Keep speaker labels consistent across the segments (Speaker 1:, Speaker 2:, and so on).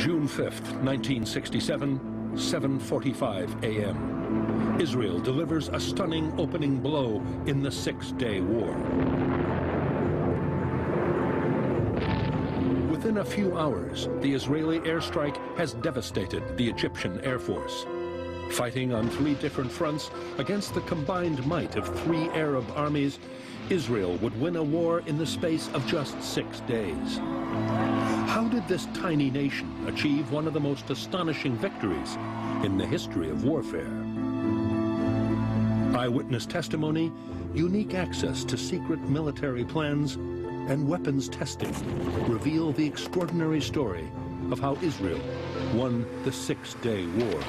Speaker 1: June 5th, 1967, 7:45 a.m. Israel delivers a stunning opening blow in the Six-Day War. Within a few hours, the Israeli airstrike has devastated the Egyptian Air Force. Fighting on 3 different fronts against the combined might of 3 Arab armies, Israel would win a war in the space of just 6 days. How did this tiny nation achieve one of the most astonishing victories in the history of warfare? Eyewitness testimony, unique access to secret military plans, and weapons testing reveal the extraordinary story of how Israel won the Six-Day War.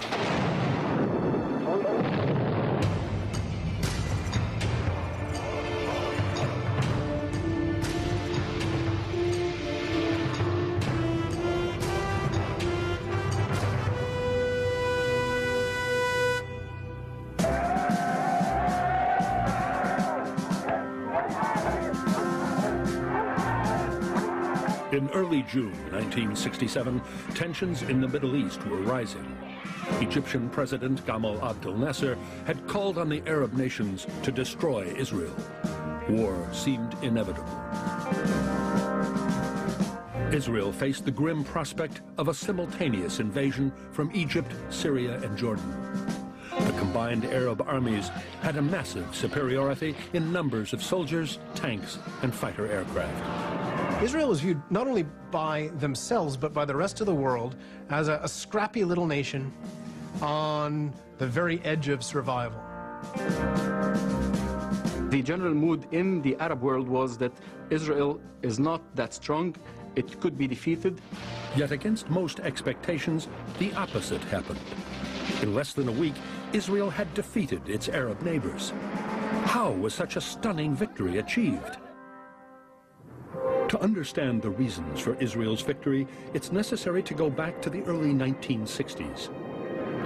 Speaker 1: In early June 1967, tensions in the Middle East were rising. Egyptian President Gamal Abdel Nasser had called on the Arab nations to destroy Israel. War seemed inevitable. Israel faced the grim prospect of a simultaneous invasion from Egypt, Syria, and Jordan. The combined Arab armies had a massive superiority in numbers of soldiers, tanks, and fighter aircraft.
Speaker 2: Israel was viewed not only by themselves, but by the rest of the world as a scrappy little nation on the very edge of survival.
Speaker 3: The general mood in the Arab world was that Israel is not that strong, it could be defeated.
Speaker 1: Yet against most expectations, the opposite happened. In less than a week, Israel had defeated its Arab neighbors. How was such a stunning victory achieved? To understand the reasons for Israel's victory, it's necessary to go back to the early 1960s.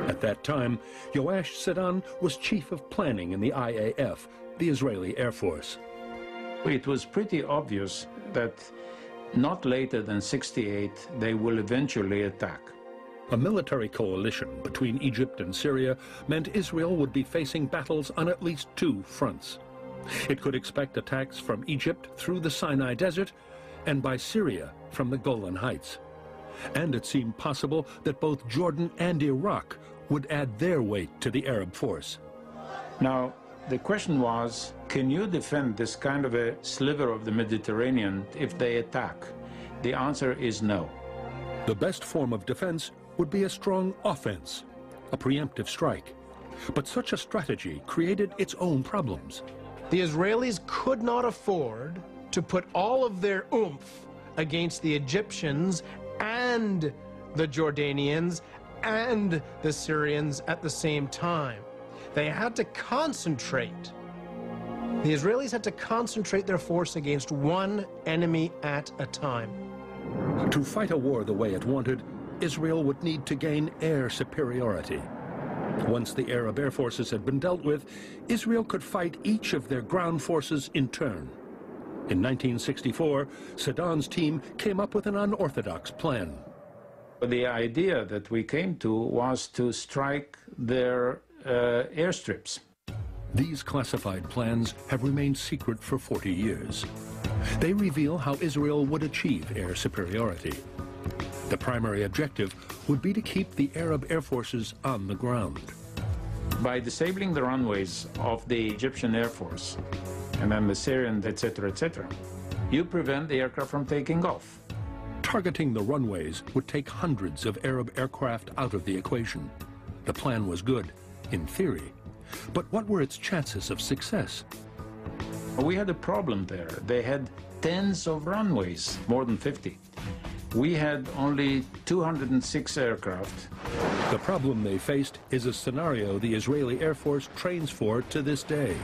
Speaker 1: At that time, Yoash Sedan was chief of planning in the IAF, the Israeli Air Force.
Speaker 4: It was pretty obvious that not later than '68, they will eventually attack.
Speaker 1: A military coalition between Egypt and Syria meant Israel would be facing battles on at least 2 fronts. It could expect attacks from Egypt through the Sinai Desert and by Syria from the Golan Heights. And it seemed possible that both Jordan and Iraq would add their weight to the Arab force.
Speaker 4: Now, the question was, can you defend this kind of a sliver of the Mediterranean if they attack? The answer is no.
Speaker 1: The best form of defense would be a strong offense, a preemptive strike. But such a strategy created its own problems.
Speaker 2: The Israelis could not afford to put all of their oomph against the Egyptians and the Jordanians and the Syrians at the same time. They had to concentrate. The Israelis had to concentrate their force against one enemy at a time.
Speaker 1: To fight a war the way it wanted, Israel would need to gain air superiority. Once the Arab air forces had been dealt with, Israel could fight each of their ground forces in turn. In 1964, Sedan's team came up with an unorthodox plan.
Speaker 4: The idea that we came to was to strike their airstrips.
Speaker 1: These classified plans have remained secret for 40 years. They reveal how Israel would achieve air superiority. The primary objective would be to keep the Arab air forces on the ground.
Speaker 4: By disabling the runways of the Egyptian Air Force, and then the Syrian, etc., you prevent the aircraft from taking off.
Speaker 1: Targeting the runways would take hundreds of Arab aircraft out of the equation. The plan was good, in theory. But what were its chances of success?
Speaker 4: We had a problem there. They had tens of runways, more than 50. We had only 206 aircraft.
Speaker 1: The problem they faced is a scenario the Israeli Air Force trains for to this day.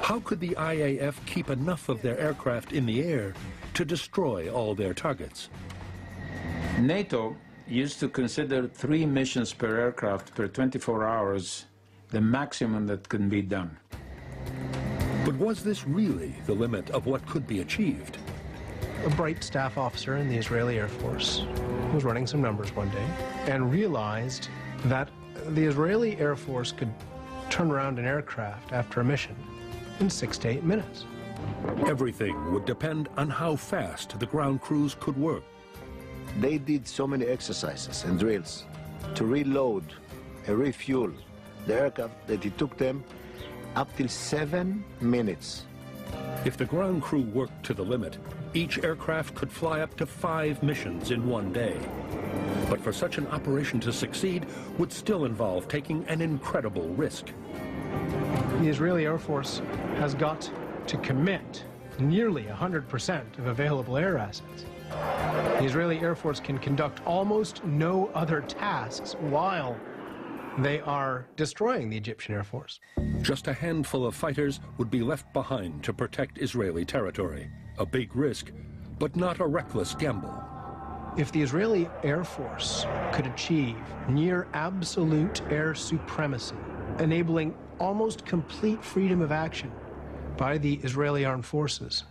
Speaker 1: How could the IAF keep enough of their aircraft in the air to destroy all their targets?
Speaker 4: NATO used to consider 3 missions per aircraft per 24 hours the maximum that can be done.
Speaker 1: But was this really the limit of what could be achieved?
Speaker 2: A bright staff officer in the Israeli Air Force was running some numbers one day and realized that the Israeli Air Force could turn around an aircraft after a mission in 6 to 8 minutes.
Speaker 1: Everything would depend on how fast the ground crews could work.
Speaker 5: They did so many exercises and drills to reload and refuel the aircraft that it took them up till 7 minutes.
Speaker 1: If the ground crew worked to the limit, each aircraft could fly up to 5 missions in one day. But for such an operation to succeed would still involve taking an incredible risk.
Speaker 2: The Israeli Air Force has got to commit nearly 100% of available air assets. The Israeli Air Force can conduct almost no other tasks while they are destroying the Egyptian Air Force.
Speaker 1: Just a handful of fighters would be left behind to protect Israeli territory. A big risk, but not a reckless gamble.
Speaker 2: If the Israeli Air Force could achieve near absolute air supremacy, enabling almost complete freedom of action by the Israeli Armed Forces,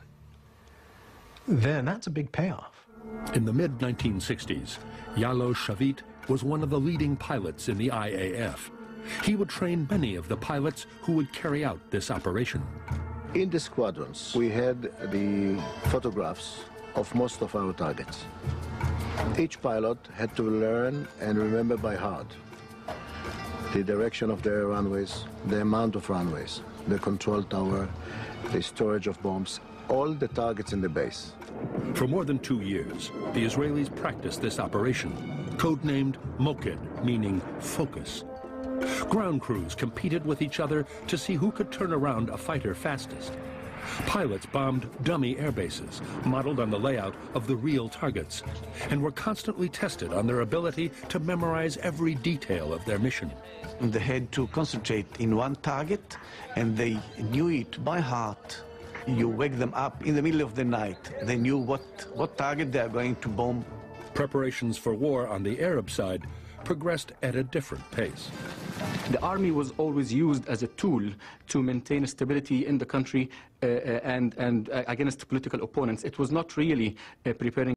Speaker 2: then that's a big payoff.
Speaker 1: In the mid-1960s, Yalo Shavit was one of the leading pilots in the IAF. He would train many of the pilots who would carry out this operation.
Speaker 5: In the squadrons, we had the photographs of most of our targets. Each pilot had to learn and remember by heart the direction of their runways, the amount of runways, the control tower, the storage of bombs, all the targets in the base.
Speaker 1: For more than 2 years, the Israelis practiced this operation, codenamed Moked, meaning focus. Ground crews competed with each other to see who could turn around a fighter fastest. Pilots bombed dummy airbases, modeled on the layout of the real targets, and were constantly tested on their ability to memorize every detail of their mission.
Speaker 6: They had to concentrate in one target, and they knew it by heart. You wake them up in the middle of the night. They knew what target they are going to bomb.
Speaker 1: Preparations for war on the Arab side progressed at a different pace.
Speaker 3: The army was always used as a tool to maintain stability in the country and against political opponents. It was not really preparing